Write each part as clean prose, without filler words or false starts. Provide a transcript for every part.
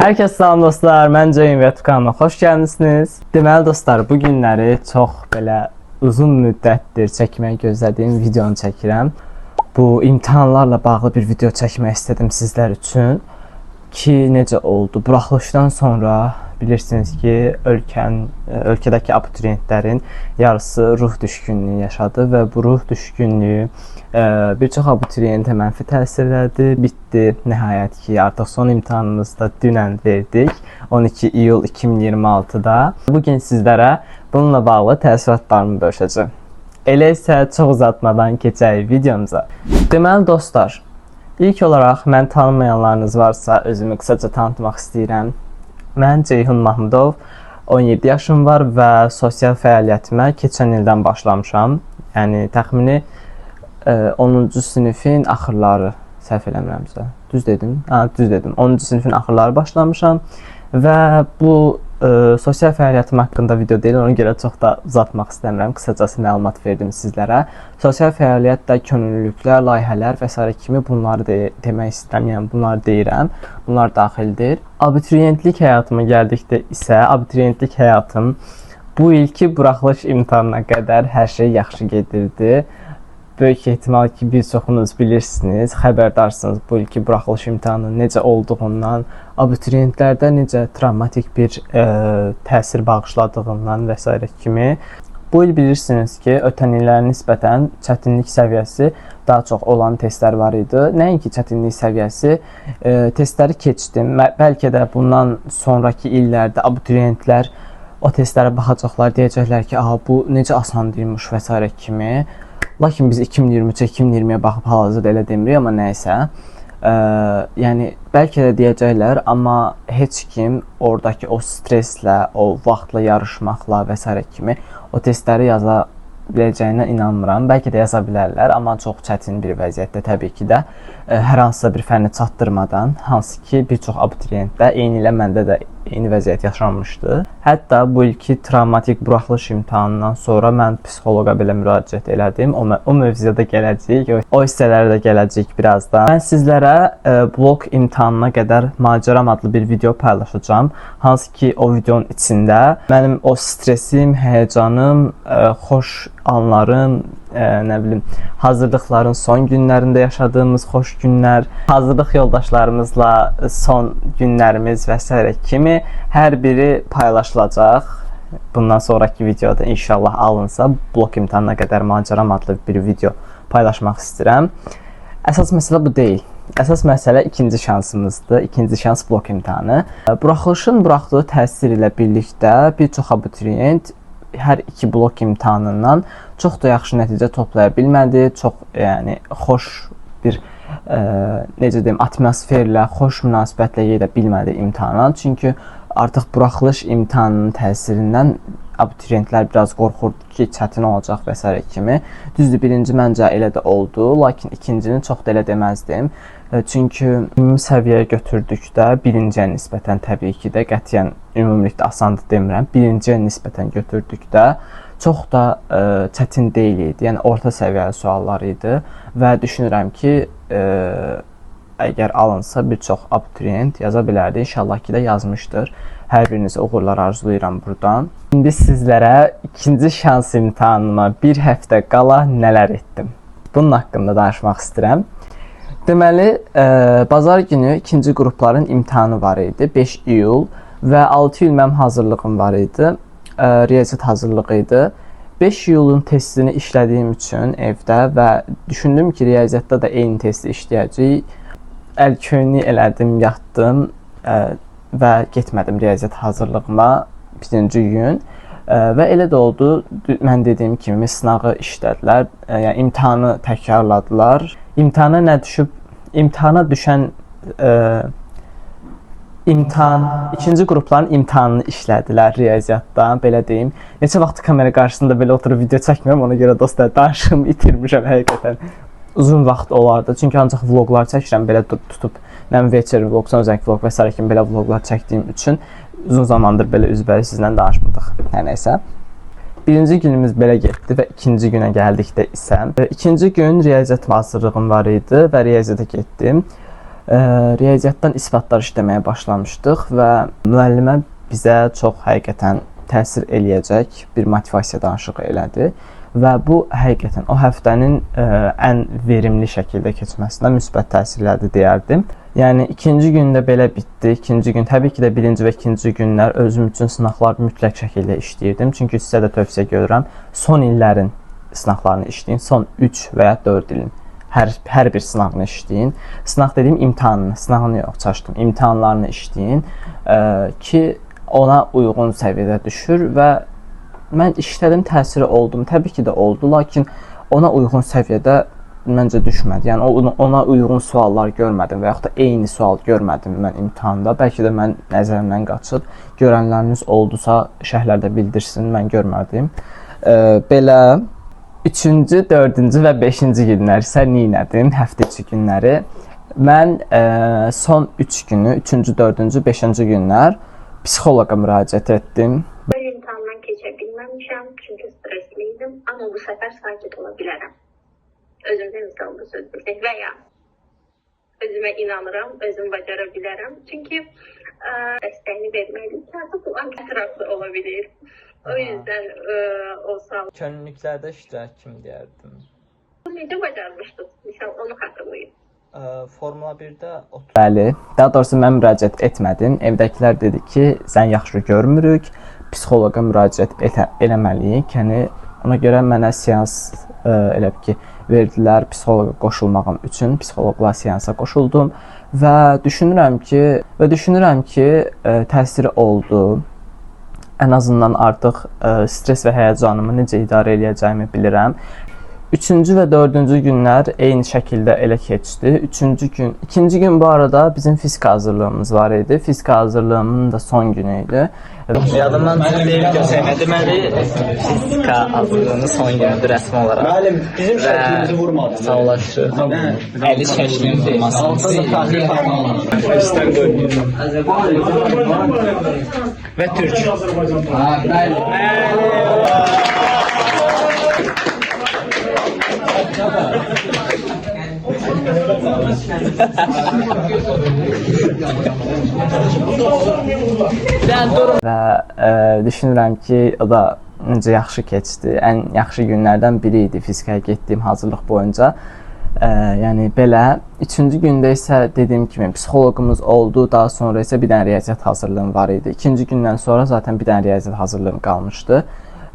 Herkese salam dostlar, mən Ceyhun və Tukanıma xoş gəlmişsiniz. Deməli dostlar, bu günləri çox belə uzun müddətdir çəkməyi gözlədiyim videonu çəkirəm. Bu imtahanlarla bağlı bir video çəkmək istədim sizlər üçün ki, necə oldu? Buraxılışdan sonra bilirsiniz ki, ölkədəki abituriyentlərin yarısı ruh düşkünlüyü yaşadı və bu ruh düşkünlüyü bir çox abituriyentə mənfi təsir elədi. Bitdi nəhayət ki, artıq son imtahanımızı da dünən verdik. 12 iyul 2026-da. Bugün sizlərə bununla bağlı təəssüratlarımı bölüşəcəm. Elə isə çox uzatmadan keçək videomuza. Deməli dostlar, ilk olaraq mən tanımayanlarınız varsa özümü qısaca tanıtmaq istəyirəm. Mən Ceyhun Mahmudov, 17 yaşım var və sosial fəaliyyətimə keçən ildən başlamışam. Yəni təxmini 10-cu sinifin axırları, səhv eləmirəmsə. Düz dedim. Düz dedim. 10-cu sinifin axırları başlamışam və bu sosial fəaliyyətim haqqında video deyil, ona görə çox da uzatmaq istəmirəm. Qısacası məlumat verdim sizlərə. Sosial fəaliyyət də könüllülüklər, layihələr və s. kimi bunları demək istəyirəm, yəni bunları deyirəm. Bunlar daxildir. Abituriyentlik həyatıma gəldikdə isə abituriyentlik həyatım bu ilki buraxılış imtahanına qədər hər şey yaxşı gedirdi. Böyük ehtimal ki, bir çoxunuz bilirsiniz, xəbərdarsınız bu ilki buraxılış imtahanının necə olduğundan, abituriyentlərdə necə travmatik bir təsir bağışladığından və s. kimi. Bu il bilirsiniz ki, ötən illərə nisbətən çətinlik səviyyəsi daha çox olan testlər var idi. Nəinki çətinlik səviyyəsi, testləri keçdim. Bəlkə də bundan sonraki illərdə abituriyentlər o testlərə baxacaqlar, deyəcəklər ki, bu necə asandır və s. kimi. Lakin biz 2023-ə, 2020-yə baxıb hal-hazırda elə demirik, amma nəysə. Yəni, bəlkə də deyəcəklər, amma heç kim oradakı o streslə, o vaxtla yarışmaqla və s. kimi o testləri yaza biləcəyinə inanmıram. Bəlkə də yaza bilərlər, amma çox çətin bir vəziyyətdə təbii ki də hər hansısa bir fənni çatdırmadan, hansı ki bir çox abituriyentdə, eyni ilə məndə də eyni vəziyyət yaşanmışdı. Hətta bu ilki travmatik buraxılış imtahanından sonra mən psixoloqa belə müraciət elədim. O mövzuya da gələcəyik, o hissələrə də gələcəyik birazdan. Mən sizlərə blok imtahanına qədər macəram adlı bir video paylaşacağam. Hansı ki o videonun içində mənim o stresim, həyəcanım, xoş anlarım, nə bilim, hazırlıqların son günlərində yaşadığımız xoş günlər, hazırlıq yoldaşlarımızla son günlərimiz və s. kimi hər biri paylaşılacaq. Bundan sonraki videoda inşallah alınsa blok imtahanına qədər macəram adlı bir video paylaşmaq istəyirəm. Əsas məsələ bu deyil. Əsas məsələ ikinci şansımızdır. İkinci şans blok imtahanı. Buraxılışın buraxdığı təsir ilə birlikdə bir çox abituriyent hər iki blok imtahanından çox da yaxşı nəticə toplaya bilmədi. Çox xoş bir necə deyim, atmosferlə, xoş münasibətlə gedə bilmədi imtahana. Çünki artıq buraxılış imtahanının təsirindən abituriyentlər biraz qorxurdu ki, çətin olacaq və s. kimi. Düzdür, birinci məncə elə də oldu, lakin ikincini çox da elə deməzdim. Çünki ümumi səviyyəyə götürdükdə birinciyə nisbətən təbii ki də qətiyyən ümumilikdə asandır demirəm. Birinciyə nisbətən götürdükdə çox da çətin deyil idi. Yəni orta səviyyəli suallar idi və düşünürəm ki, əgər alınsa bir çox abituriyent yaza bilərdi. İnşallah ki də yazmışdır. Hər birinizə uğurlar arzulayıram buradan. İndi sizlərə ikinci şans imtahanıma bir həftə qala nələr etdim? Bunun haqqında danışmaq istəyirəm. Deməli, bazar günü ikinci qrupların imtahanı var idi, 5 iyul və 6 iyul mənim hazırlığım var idi, riyaziyyat hazırlığı idi. 5 iyulun testini işlədiyim üçün evdə və düşündüm ki, riyaziyyatda da eyni testi işləyəcəyik. Əl-köynü elədim, yatdım və getmədim riyaziyyat hazırlığıma birinci gün. Və elə də oldu, mən dediyim kimi sınağı işlədilər, yəni imtahanı təkrarladılar. İmtahana nə düşüb, imtahana düşən ikinci qrupların imtahanını işlədilər riyaziyyatdan, belə deyim. Neçə vaxt kamera qarşısında belə oturub video çəkmirəm, ona görə dostlar danışığımı itirmişəm həqiqətən. Uzun vaxt olardı, çünki ancaq vloqlar çəkirəm, belə tutub, nəm Veçer vlog, son özəng vlog və s. kimi belə vloqlar çəkdiyim üçün uzun zamandır belə üzbəli sizlə danışmırdıq, hər nəysə. Birinci günümüz belə getdi və ikinci günə gəldikdə isə ikinci gün riyaziyyat hazırlığım var idi və riyaziyyata getdim. riyaziyyatdan isbatlar işləməyə başlamışdıq və müəllimə bizə çox həqiqətən təsir eləyəcək bir motivasiya danışığı elədi və bu həqiqətən o həftənin ən verimli şəkildə keçməsinə müsbət təsirlədi deyərdim. Yəni ikinci gündə belə bitdi. İkinci gün təbii ki də birinci və ikinci günlər özüm üçün sınaqlar mütləq şəkildə işləyirdim. Çünki sizə də tövsiyə görürəm, son illərin sınaqlarını işləyin, son 3 və ya 4 ilin hər bir sınağını işləyin. Sınaq dediyim imtahanını, sınağını yox, çaşdım. İmtahanlarını işləyin ki ona uyğun səviyyədə düşür və mən işlədim, təsiri oldum. Təbii ki də oldu, lakin ona uyğun səviyyədə məncə düşmədi. Yəni ona uyğun suallar görmədim və yaxud da eyni sual görmədim mən imtahanda. Bəlkə də mən nəzərimdən qaçıb. Görənləriniz oldusa şərhlərdə bildirsin, mən görmədim. Belə 3-cü, 4-cü və 5-ci günlər isə neylədim? Həftə içi günləri. Mən son 3 günü, 3-cü, 4-cü, 5-ci günlər psixoloqa müraciət etdim. Ben imtihandan keçə bilməmişəm, çünki stresliydim, amma bu səfər sakit ola bilərəm. Özümdə misalda söz desək və ya özümə inanıram, özüm bacara bilərəm. Çünki dəstəyini verməliyim ki, artıq bu antitraflı ola bilir. O yüzden olsam. Könüllüklərdə iştirak kim deyərdim? Necə bacarmışdıq? Misal onu xatırlayın. Formula 1-də Bəli, daha doğrusu mən müraciət etmədim. Evdəkilər dedi ki, sən yaxşı görmürük, psixoloqa müraciət eləməliyik. Yəni ona görə mənə seans elə ki verdilər psixoloqa qoşulmağım üçün. Psixoloqla seansa qoşuldum və düşünürəm ki, təsiri oldu. Ən azından artıq stres və həyəcanımı necə idarə edəcəyimi bilirəm. 3-cü və 4-cü günlər eyni şəkildə elə keçdi. 2-ci gün bu arada bizim fizika hazırlığımız var idi. Fizika hazırlığımın da son günü idi. Yadımdan deyib göstərmə. Deməli, fizika hazırlığının son günüdür rəsmi olaraq. Müəllim, bizim şəklimizi vurmadı. Sağ olasın. Əli şəklinin vurmasını üstdən qoyuyorum. Və Türk. Və düşünürəm ki, o da necə yaxşı keçdi. Ən yaxşı günlərdən biri idi fizikaya getdiyim hazırlıq boyunca. Yəni belə 3-cü gündə isə dediyim kimi psixoloqumuz oldu. Daha sonra isə bir dənə riyaziyyat hazırlığım var idi. 2-ci gündən sonra zaten bir dənə riyaziyyat hazırlığım qalmışdı.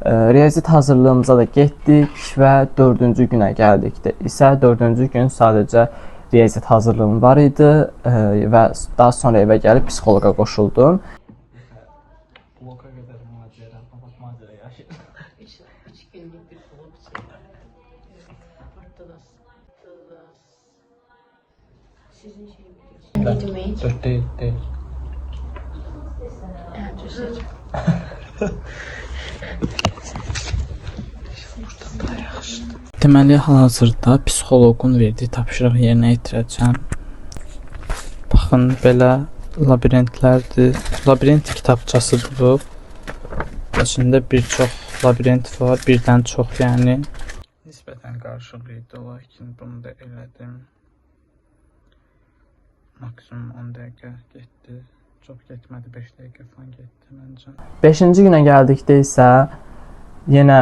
Riyaziyyat hazırlığımıza da getdik və 4-cü günə gəldikdə isə 4-cü gün sadəcə riyaziyyat hazırlığım var idi və daha sonra evə gəlib psixoloqa qoşuldum. Bloka qədər macəra, macəra yaşayır. 3 günlük bir blok sizin şeyiniz. 4 değil. Deməli, hal-hazırda psixoloqun verdiyi tapşırıq yerinə yetirəcəm. Baxın, belə labirintlərdir. Labirint kitabçasıdır bu. İçində bir çox labirint var, birdən çox yəni. Nisbətən qarışıq idi, lakin bunu da elədim. Maksimum 10 dəqiqə getdi. Çox getmədi, 5 dəqiqə falan getdi məncə. 5-ci günə gəldikdə isə yenə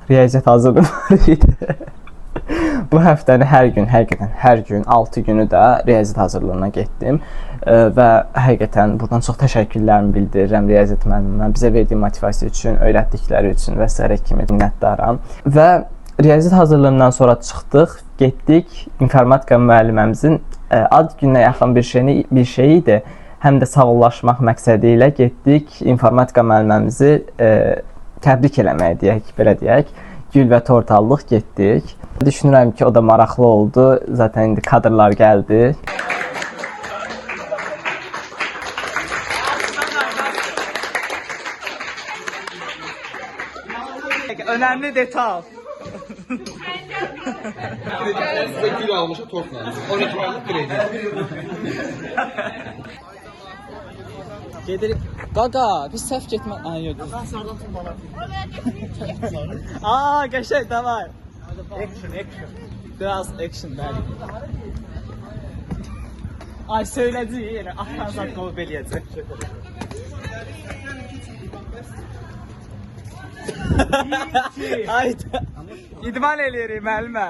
riyaziyyat hazırlığım var idi. Bu həftəni həqiqətən hər gün 6 günü də riyaziyyat hazırlığına getdim və həqiqətən buradan çox təşəkkürlərimi bildirirəm riyaziyyat müəllimimə, bizə verdiyi motivasiya üçün, öyrətdikləri üçün və s. kimi minnətdaram. Və riyaziyyat hazırlığından sonra çıxdıq, getdik informatika müəlliməmizin ad gününə yaxın bir şey idi. Həm də sağollaşmaq məqsədi ilə getdik informatika müəlliməmizi təbrik eləməyə deyək, belə deyək. Gül və tort aldıq, getdik. Düşünürəm ki, o da maraqlı oldu. Zaten indi kadrlar gəldi. Önemli detal. Size gül almışa tortla. 12 aylık kredi. Gedirik. Qaqa, biz səhv getmə... Aa, yox. Sen sardan tutmalar. Aa, qəşəng, davay. Action. Biraz action, bəli. Ay söylədi yenə axtaracaq qov beləyəcək. Ay idman eləyirik müəllimə.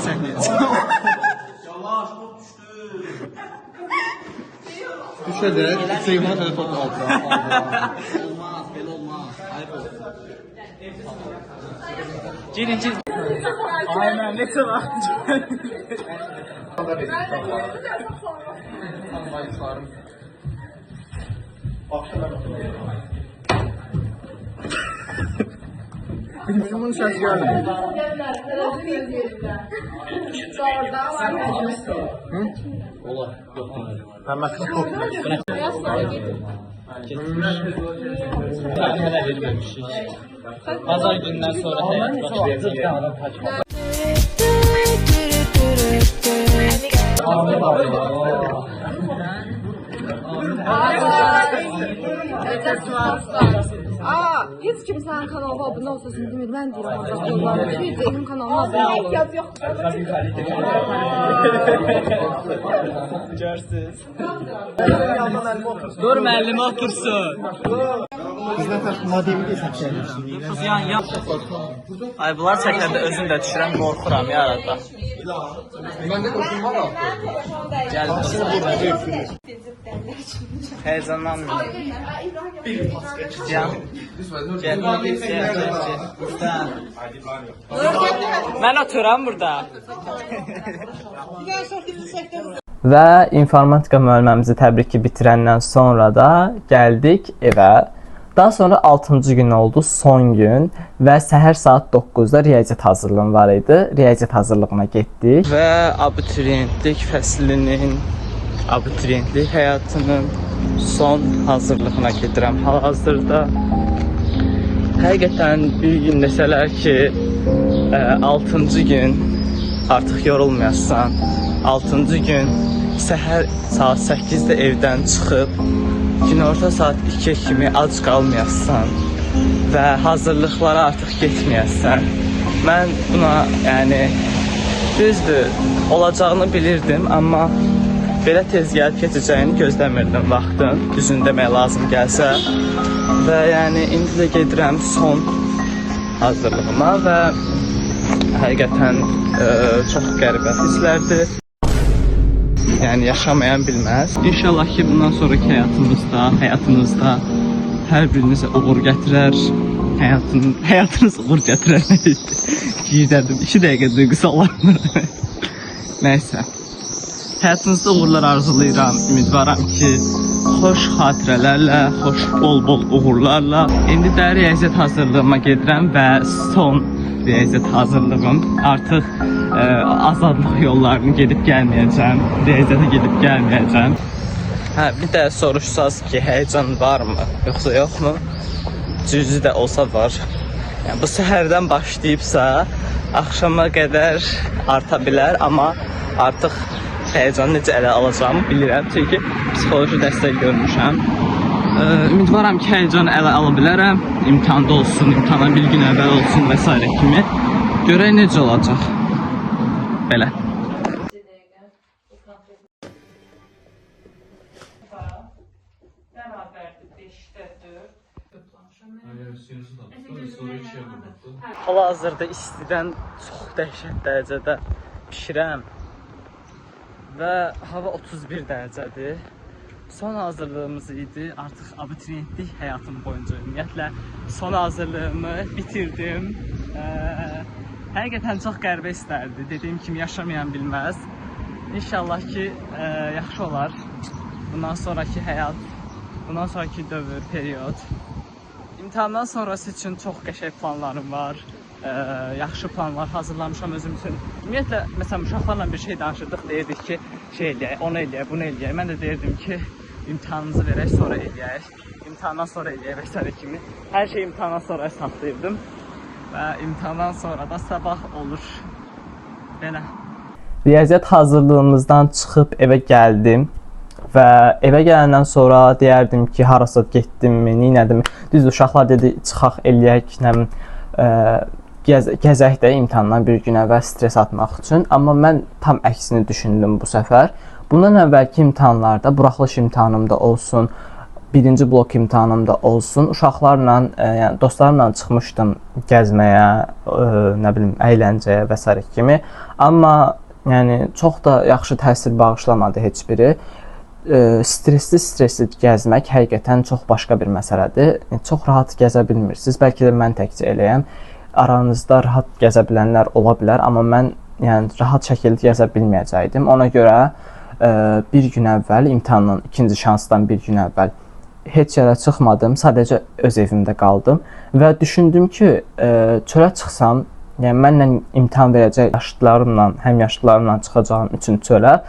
Sen Düşecek. Seyman telefon altına. Girin. Aynen ne kadar. Bunun ses geldi. Hemen çok. Pazar gündən sonra həyat başlayacaq. Hiç kimsenin kanalına abone olsun demir. Ben değilim orada. Bir benim kanalıma abone olun. Görsüz. Dur müəllimə otursun. Kız yan. Ay bunlar çəkəndə özüm də düşürəm, qorxuram ya arada. Ben de koşum var ha. Gəl. Heyecanlanmıyorum. Can. Ben oturam burada. Və informatika müəlliməmizi təbrik ki bitirəndən sonra da gəldik evə. Daha sonra 6-cı gün oldu, son gün və səhər saat 9-da riyaziyyat hazırlığım var idi. Riyaziyyat hazırlığına getdik və abituriyentlik fəslinin, abituriyentlik həyatının son hazırlığına gedirəm hal-hazırda. Həqiqətən bir gün desələr ki, 6-cı gün artıq yorulmayasan, 6-cı gün səhər saat 8-də evdən çıxıb günorta saat 2 kimi ac qalmayasan və hazırlıqlara artıq getməyəsən. Mən buna, yəni düzdür, olacağını bilirdim, amma belə tez gəlib keçəcəyini gözləmirdim vaxtın, düzün demək lazım gəlsə. Və yəni indi də gedirəm son hazırlığıma və həqiqətən çox qəribə hisslərdir. Yəni yaşamayan bilməz. İnşallah ki bundan sonraki həyatınızda hər birinizə uğur gətirər. Həyatınız uğur gətirər. Giydirdim. 2 dəqiqə duygusal olarım. Nəysə. Həyatınızda uğurlar arzulayıram. Ümidvaram ki xoş xatirələrlə, bol uğurlarla. İndi də riyaziyyat hazırlığıma gedirəm və son riyaziyyat hazırlığım. Artıq azadlıq yollarını gedib gəlməyəcəm. Riyaziyyata gedib gəlməyəcəm. Bir də soruşsaz ki, həyecan varmı, yoxsa yoxmu? Cüzi də olsa var. Yəni, bu səhərdən başlayıbsa, axşama qədər arta bilər, amma artıq həyecanı necə ələ alacağımı bilirəm. Çünki psixoloji dəstək görmüşəm. Ümidvaram ki, həyecanı ələ ala bilərəm. İmtihanda olsun, imtihana bir gün əvvəl olsun və s. kimi. Görək necə olacaq. Belə. Hal-hazırda istidən çox dəhşət dərəcədə pişirəm və hava 31 dərəcədir. Son hazırlığımız idi. Artıq abituriyentlik həyatım boyunca ümumiyyətlə son hazırlığımı bitirdim. Həqiqətən çox qəribə hisslərdir. Dediyim kimi yaşamayan bilməz. İnşallah ki yaxşı olar. Bundan sonraki həyat, bundan sonraki dövr, period. İmtahandan sonrası üçün çox qəşəng planlarım var. Yaxşı planlar hazırlamışam özüm üçün. Ümumiyyətlə, məsələn, uşaqlarla bir şey danışırdıq, deyirdik ki, şey eləyək, onu eləyək, bunu eləyək. Mən də deyirdim ki, imtahanımızı verək, sonra eləyək. İmtahandan sonra eləyək və s. kimi. Hər şey imtahandan sonra saxlayırdım. Və imtahandan sonra da sabah olur. Belə. Riyaziyyat hazırlığımızdan çıxıb evə gəldim və evə gələndən sonra deyərdim ki, harasa getdimmi, neynədim. Düz uşaqlar dedi, çıxaq eləyək, nə bilim, gəzək də imtahandan bir gün əvvəl stres atmaq üçün. Amma mən tam əksini düşündüm bu səfər. Bundan əvvəlki imtahanlarda, buraxılış imtahanımda olsun, birinci blok imtahanımda olsun, uşaqlarla, yəni dostlarımla çıxmışdım gəzməyə, nə bilim, əyləncəyə və s. kimi. Amma yəni çox da yaxşı təsir bağışlamadı heç biri. Stresli gəzmək həqiqətən çox başqa bir məsələdir. Çox rahat gəzə bilmirsiniz. Bəlkə də mən təkcə eləyəm. Aranızda rahat gəzə bilənlər ola bilər, amma mən yəni rahat şəkildə gəzə bilməyəcəydim. Ona görə bir gün əvvəl imtahandan, ikinci şansdan bir gün əvvəl heç yerə çıxmadım, sadəcə öz evimdə qaldım və düşündüm ki, çölə çıxsam, yəni mənlə imtahan verəcək yaşlılarımla, həmyaşlılarımla çıxacağım üçün çölə,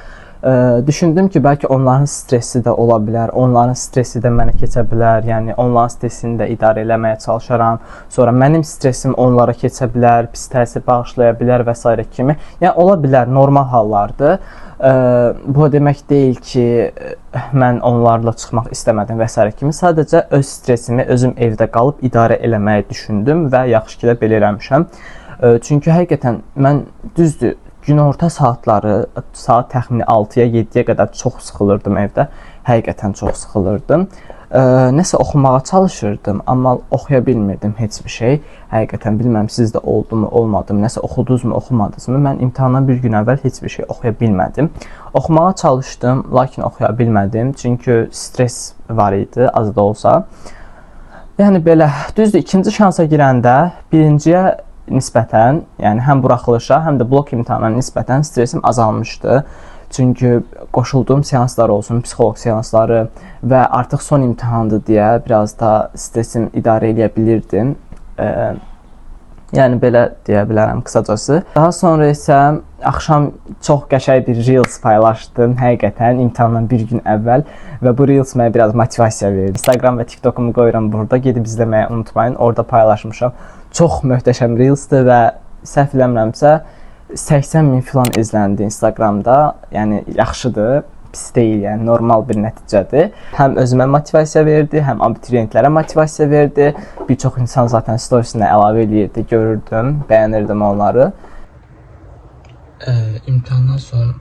düşündüm ki, bəlkə onların stressi də ola bilər, onların stressi də mənə keçə bilər, yəni onların stressini də idarə eləməyə çalışaram, sonra mənim stressim onlara keçə bilər, pis təsir bağışlaya bilər və s. kimi. Yəni ola bilər, normal hallardır. Bu demək deyil ki, mən onlarla çıxmaq istəmədim və s. kimi. Sadəcə öz stressimi özüm evdə qalıb idarə eləməyi düşündüm və yaxşı ki də belə eləmişəm. Çünki həqiqətən mən düzdür, günorta saatları, saat təxmini 6-ya 7-yə qədər çox sıxılırdım evdə. Həqiqətən çox sıxılırdım. Nəsə oxumağa çalışırdım, amma oxuya bilmirdim heç bir şey. Həqiqətən bilməm sizdə oldu mu, olmadı mı, nəsə oxudunuzmu, oxumadınızmı? Mən imtahandan bir gün əvvəl heç bir şey oxuya bilmədim. Oxumağa çalışdım, lakin oxuya bilmədim, çünki stres var idi, az da olsa. Yəni belə, düzdür, ikinci şansa girəndə birinciyə nisbətən, yəni həm buraxılışa, həm də blok imtahanına nisbətən stresim azalmışdı. Çünki qoşulduğum seanslar olsun, psixoloq seansları və artıq son imtahandır deyə biraz da stresimi idarə edə bilirdim. Yəni belə deyə bilərəm qısacası. Daha sonra isə axşam çox qəşəng bir reels paylaşdım həqiqətən imtahandan bir gün əvvəl və bu reels mənə biraz motivasiya verdi. Instagram və TikTokumu qoyuram burada, gedib izləməyi unutmayın. Orada paylaşmışam. Çox möhtəşəm reelsdir və səhv eləmirəmsə 80.000 falan izləndi Instagramda. Yəni yaxşıdır, pis deyil, yəni normal bir nəticədir. Həm özümə motivasiya verdi, həm abituriyentlərə motivasiya verdi. Bir çox insan zaten storiesində əlavə eləyirdi, görürdüm, bəyənirdim onları. İmtahandan sonra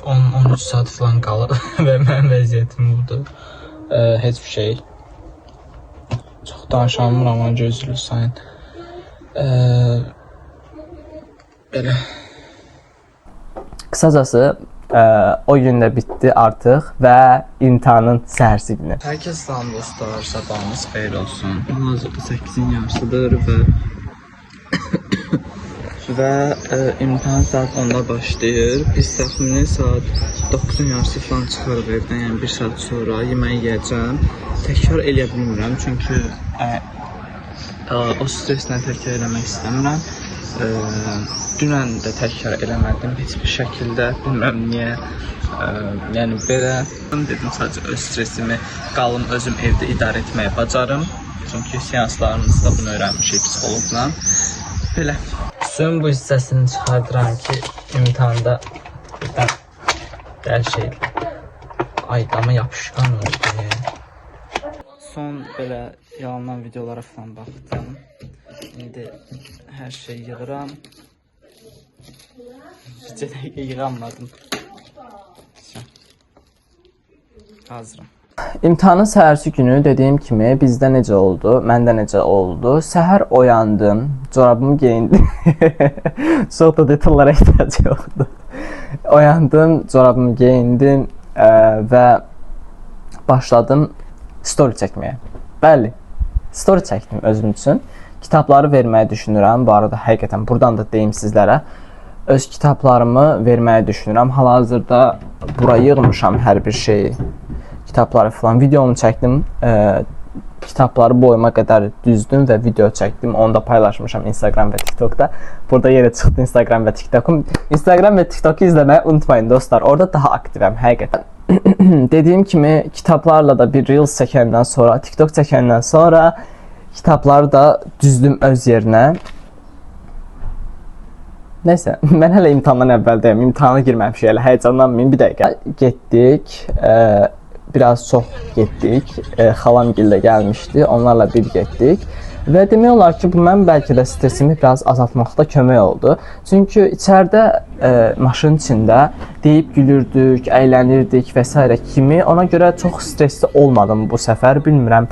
10-13 saat falan qalır və mənim vəziyyətim budur. Heç bir şey. Çox danışamıram, amma gözlü sayın. Belə. Qısacası o gün də bitdi artıq və imtahanın səhərsi günü. Hər kəs salam dostlar, sabahınız xeyir olsun. Hazırda 8-in yarısıdır və imtahan saat 10-da başlayır. Biz təxmini saat 9-un yarısı falan çıxarıq evdən, yəni 1 saat sonra yemək yeyəcəm. Təkrar eləyə bilmirəm, çünki o streslə təkrar eləmək istəmirəm. Dünən də təkrar eləmədim heç bir şəkildə, bilməm niyə. Yəni belə dedim, sadəcə öz stresimi qalım özüm evdə idarə etməyə bacarım. Çünki seanslarımızda bunu öyrənmişik psixoloqla. Belə. Suyun bu hissəsini çıxardıram ki, imtahanda birdən dəl şey aydama yapışqan oldu. Son belə yalandan videolara falan baxdım. İndi hər şey yığıram. Bircə dəqiqə yığamadım. Hazırım. İmtahanın səhərsi günü dediyim kimi bizdə necə oldu, məndə necə oldu. Səhər oyandım, corabımı geyindim. Çox da detallara ehtiyac yoxdur. Oyandım, corabımı geyindim və başladım story çəkməyə. Bəli, story çəkdim özüm üçün. Kitabları verməyi düşünürəm. Bu arada həqiqətən buradan da deyim sizlərə. Öz kitablarımı verməyi düşünürəm. Hal-hazırda bura yığmışam hər bir şeyi. Kitabları falan. Videomu çəkdim. Kitabları boyuma qədər düzdüm və video çəkdim. Onu da paylaşmışam Instagram və TikTokda. Burada yerə çıxdı Instagram və TikTokum. Instagram və TikToku izləməyi unutmayın dostlar. Orada daha aktivəm həqiqətən. Dediyim kimi kitablarla da bir reels çəkəndən sonra, TikTok çəkəndən sonra kitabları da düzdüm öz yerinə. Nəysə, mən hələ imtahandan əvvəldəyəm. İmtahana girməmişik hələ. Həyəcanlanmayın, bir dəqiqə. Getdik. Biraz çox getdik. Xalamgil də gəlmişdi. Onlarla bir getdik. Və demək olar ki, bu mənim bəlkə də stresimi biraz azaltmaqda kömək oldu. Çünki içəridə maşının içində deyib gülürdük, əylənirdik və s. kimi. Ona görə çox stresli olmadım bu səfər. Bilmirəm,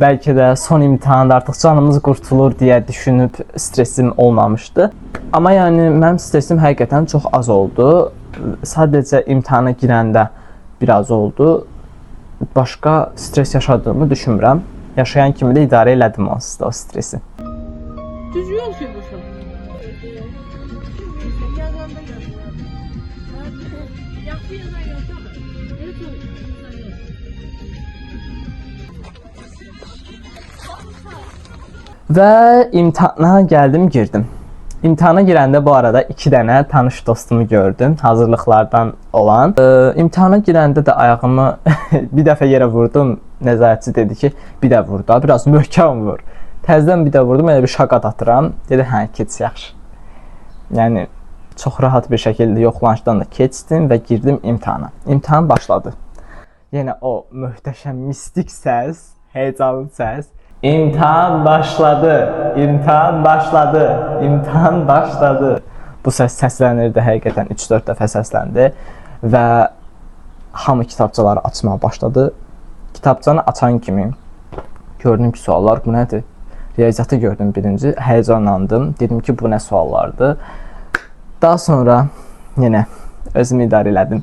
bəlkə də son imtahanda artıq canımız qurtulur deyə düşünüb stresim olmamışdı. Amma yəni mənim stresim həqiqətən çox az oldu. Sadəcə imtahana girəndə biraz oldu. Başqa stres yaşadığımı düşünmürəm. Yaşayan kimi də idarə elədim onsuz da o stresi. Düzgün yol sürmüşsün. Və imtahana gəldim, girdim. İmtahana girəndə bu arada 2 dənə tanış dostumu gördüm, hazırlıqlardan olan. İmtahana girəndə də ayağımı bir dəfə yerə vurdum. Nəzarətçi dedi ki, bir də vur da, biraz möhkəm vur. Təzədən bir də vurdum, elə bir şaqat atıram. Dedi, hə, keç yaxşı. Yəni, çox rahat bir şəkildə yoxlanışdan da keçdim və girdim imtahana. İmtahan başladı. Yenə o möhtəşəm, mistik səs, heyecanlı səs. İmtahan başladı, imtahan başladı, imtahan başladı. Bu səs səslənirdi, həqiqətən 3-4 dəfə səsləndi və hamı kitabçaları açmağa başladı. Kitabçanı açan kimi gördüm ki, suallar bu nədir? Riyaziyyatı gördüm birinci, həyəcanlandım. Dedim ki, bu nə suallardır? Daha sonra yenə özümü idarə elədim.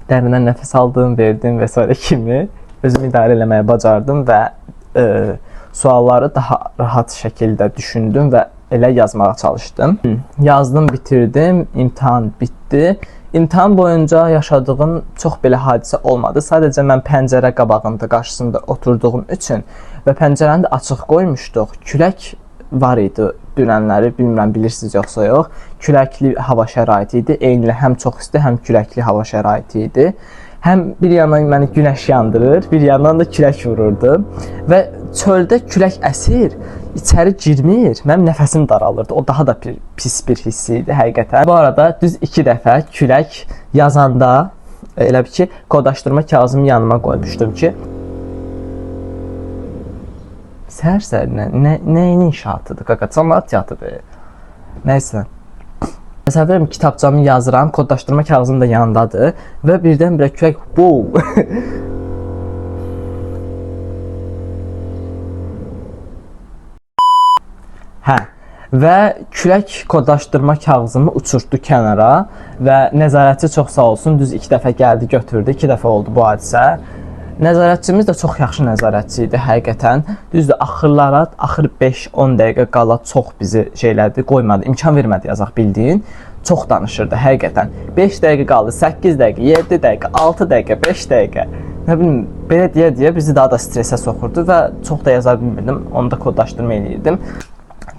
Dərindən nəfəs aldım, verdim və s. kimi özümü idarə eləməyə bacardım və sualları daha rahat şəkildə düşündüm və elə yazmağa çalışdım. Yazdım, bitirdim, imtahan bitdi. İmtahan boyunca yaşadığım çox belə hadisə olmadı. Sadəcə mən pəncərə qabağında, qarşısında oturduğum üçün və pəncərəni də açıq qoymuşduq. Külək var idi dünənləri, bilmirəm bilirsiniz yoxsa yox. Küləkli hava şəraiti idi. Eynilə həm çox isti, həm küləkli hava şəraiti idi. Həm bir yandan məni günəş yandırır, bir yandan da külək vururdu və çöldə külək əsir, içəri girmir, mənim nəfəsim daralırdı. O daha da pis bir hiss idi həqiqətən. Bu arada düz 2 dəfə külək yazanda elə bir ki, kodlaşdırma kağızımı yanıma qoymuşdum ki, səhər-səhər nəyin inşaatıdır, qaqa, cəmaət yatıdır. Nəysə. Məsələn, kitabçamı yazıram, kodlaşdırma kağızım da yanındadır və birdən-birə külək boom. Hə, və külək kodlaşdırma kağızımı uçurtdu kənara və nəzarətçi çox sağ olsun, düz 2 dəfə gəldi, götürdü, 2 dəfə oldu bu hadisə. Nəzarətçimiz də çox yaxşı nəzarətçi idi həqiqətən. Düzdür, axır 5-10 dəqiqə qala çox bizi şeylədi, qoymadı, imkan vermədi yazaq bildiyin. Çox danışırdı həqiqətən. 5 dəqiqə qaldı, 8 dəqiqə, 7 dəqiqə, 6 dəqiqə, 5 dəqiqə. Nə bilim, belə deyə bizi daha da stresə soxurdu və çox da yaza bilmirdim, onu da kodlaşdırma eləyirdim.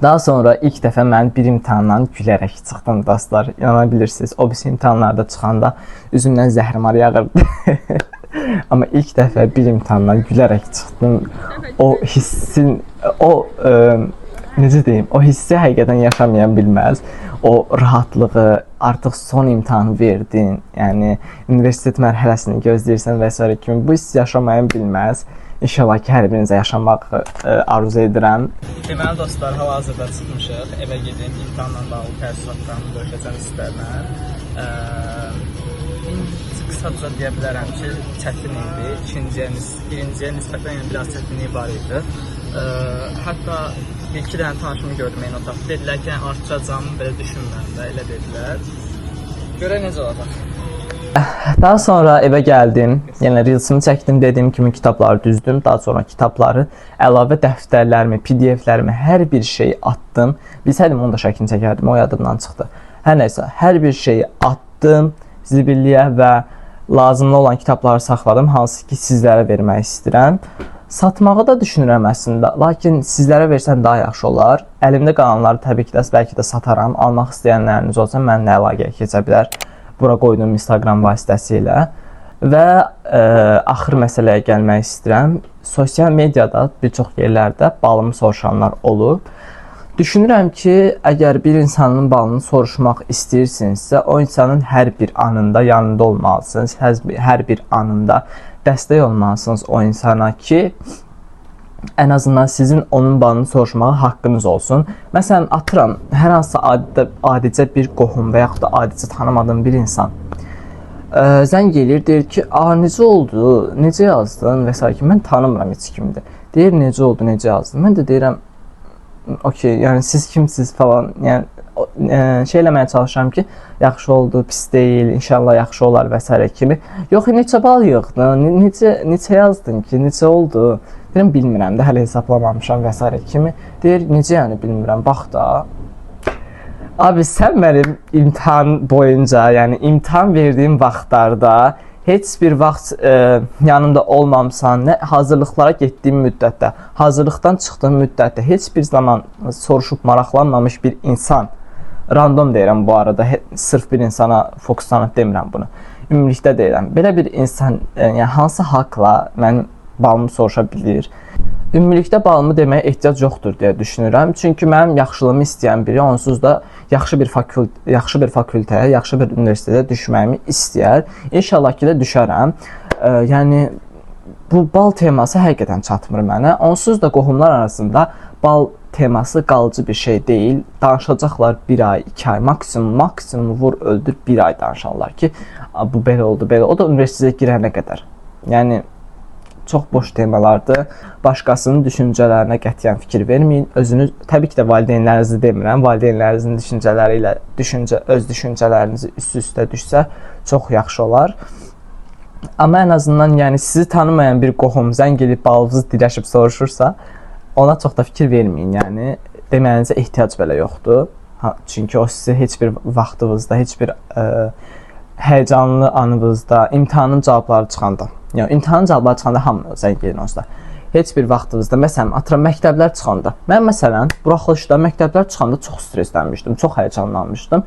Daha sonra ilk dəfə mən bir imtahandan gülərək çıxdım dostlar. İnana bilirsiniz, o birisi imtahanlarda çıxanda üzümdən zəhrimar yağırdı. Amma ilk dəfə bir imtahandan gülərək çıxdım. O hissin, necə deyim, o hissi həqiqətən yaşamayan bilməz. O rahatlığı, artıq son imtahanı verdin, yəni universitet mərhələsini gözləyirsən və s. kimi bu hissi yaşamayan bilməz. İnşallah ki, hər birinizə yaşamaq arzu edirəm. Deməli dostlar, hal-hazırda çıxmışıq, evə gedib imtahanla bağlı təəssüratlarımı bölüşəcəm sizlərlə. Qısaca deyə bilərəm ki, çətin idi. Birinciyə nisbətən yəni biraz çətinliyi var idi. Hətta bir-iki dənə tanışımı gördüm eyni otaqda. Dedilər ki, artacağım, belə düşünmürəm də, elə dedilər. Görək necə olacaq. Daha sonra evə gəldim, yəni reelsimi çəkdim, dediyim kimi kitabları düzdüm. Daha sonra kitabları, əlavə dəftərlərimi, PDF-lərimi, hər bir şeyi atdım. Bilsəydim onu da şəklini çəkərdim, o yadımdan çıxdı. Hər nəysə, hər bir şeyi atdım zibilliyə və lazımlı olan kitabları saxladım, hansı ki sizlərə vermək istəyirəm. Satmağı da düşünürəm əslində, lakin sizlərə versən daha yaxşı olar. Əlimdə qalanları təbii ki də bəlkə də sataram, almaq istəyənləriniz olsa mənimlə əlaqəyə keçə bilər. Bura qoydum Instagram vasitəsilə və axır məsələyə gəlmək istəyirəm. Sosial mediada bir çox yerlərdə balımı soruşanlar olub. Düşünürəm ki, əgər bir insanın balını soruşmaq istəyirsinizsə, o insanın hər bir anında yanında olmalısınız, hər bir anında dəstək olmalısınız o insana ki, ən azından sizin onun balını soruşmağa haqqınız olsun. Məsələn, atıram, hər hansı adicə bir qohum və yaxud da adicə tanımadığım bir insan zəng gelir, deyir ki, necə oldu, necə yazdın və s. ki, mən tanımıram heç kimdir. Deyir, necə oldu, necə yazdın? Mən də deyirəm, okey, yəni siz kimsiniz falan, yəni şey eləməyə çalışıram ki, yaxşı oldu, pis deyil, inşallah yaxşı olar və s. kimi. Yox, neçə bal yığdın, neçə yazdın ki, neçə oldu? Deyirəm, bilmirəm də, hələ hesablamamışam və s. kimi. Deyir, necə yəni bilmirəm, bax da. Abi, sən mənim imtahan boyunca, yəni imtahan verdiyim vaxtlarda heç bir vaxt yanımda olmamısan, nə hazırlıqlara getdiyim müddətdə, hazırlıqdan çıxdığım müddətdə heç bir zaman soruşub maraqlanmamış bir insan, random deyirəm bu arada, sırf bir insana fokuslanıb demirəm bunu, ümumilikdə deyirəm, belə bir insan yəni, hansı haqla mənim balımı soruşa bilir? Ümumilikdə balımı deməyə ehtiyac yoxdur deyə düşünürəm. Çünki mənim yaxşılığımı istəyən biri onsuz da yaxşı bir fakültəyə, yaxşı bir universitetə düşməyimi istəyər. İnşallah ki də düşərəm. Yəni bu bal teması həqiqətən çatmır mənə. Onsuz da qohumlar arasında bal teması qalıcı bir şey deyil. Danışacaqlar 1 ay, 2 ay, maksimum vur öldür 1 ay danışarlar ki, bu belə oldu, belə. O da universitetə girənə qədər. Yəni çox boş temalardır. Başqasının düşüncələrinə qətiyyən fikir verməyin. Özünüz, təbii ki də valideynlərinizi demirəm. Valideynlərinizin düşüncələri ilə öz düşüncələrinizi üst-üstə düşsə çox yaxşı olar. Amma ən azından yəni sizi tanımayan bir qohum zəng edib balınızı diləşib soruşursa, ona çox da fikir verməyin. Yəni deməyinizə ehtiyac belə yoxdur. Çünki o sizi heç bir vaxtınızda, heç bir həyəcanlı anınızda, imtahanın cavabları çıxanda, yəni imtahanın cavabları çıxanda hamı zəng edir onsuz da. Heç bir vaxtınızda, məsələn, atıram məktəblər çıxanda. Mən məsələn, buraxılışda məktəblər çıxanda çox stresslənmişdim, çox həyəcanlanmışdım.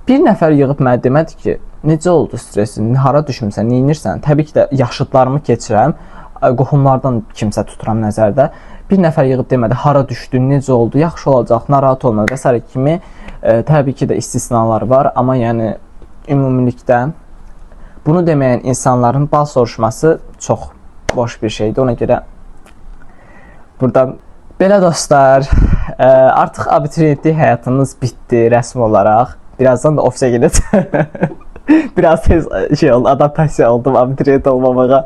Bir nəfər yığıb mənə demədi ki, necə oldu stresin, hara düşmüsən, neyinirsən? Təbii ki də yaşıdlarımı keçirəm, qohumlardan kimsə tuturam nəzərdə. Bir nəfər yığıb demədi, hara düşdün, necə oldu, yaxşı olacaq, narahat olma və s. kimi. Təbii ki də istisnalar var, amma yəni ümumilikdə bunu deməyən insanların bal soruşması çox boş bir şeydir. Ona görə buradan belə dostlar, artıq abituriyentlik həyatımız bitdi rəsmi olaraq. Birazdan da ofisə gedəcəm. Biraz tez adaptasiya oldum abituriyent olmamağa.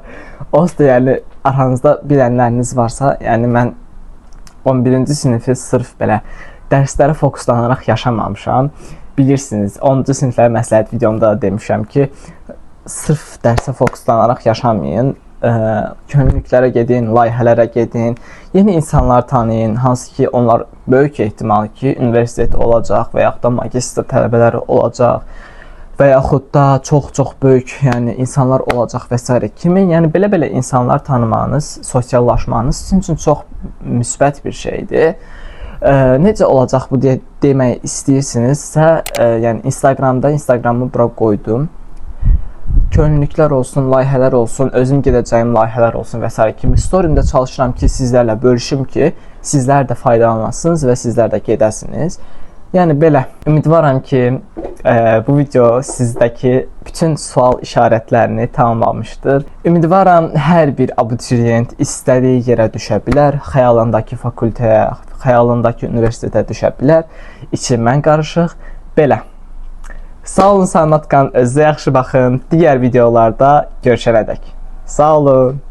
Onsuz da yəni aranızda bilənləriniz varsa, yəni mən 11-ci sinifi sırf belə dərslərə fokuslanaraq yaşamamışam. Bilirsiniz, 10-cu siniflərə məsləhət videomda da demişəm ki, sırf dərsə fokuslanaraq yaşamayın, könüllüklərə gedin, layihələrə gedin, yeni insanlar tanıyın, hansı ki onlar böyük ehtimal ki, universitet olacaq və yaxud da magistr tələbələri olacaq və yaxud da çox böyük yəni insanlar olacaq və s. kimi. Yəni belə insanlar tanımağınız, sosiallaşmanız sizin üçün çox müsbət bir şeydir. Necə olacaq bu deyə demək istəyirsinizsə, yəni Instagramı bura qoydum. Könüllüklər olsun, layihələr olsun, özüm gedəcəyim layihələr olsun və s. kimi. Storimdə çalışıram ki, sizlərlə bölüşüm ki, sizlər də faydalanasınız və sizlər də gedəsiniz. Yəni belə, ümidvaram ki, bu video sizdəki bütün sual işarətlərini tamamlamışdır. Ümidvaram hər bir abituriyent istədiyi yerə düşə bilər, xəyalındakı fakültəyə, xəyalındakı universitetə düşə bilər. İçi mən qarışıq. Belə. Sağ olun, salamat qalın, özünüzə yaxşı baxın. Digər videolarda görüşənədək. Sağ olun.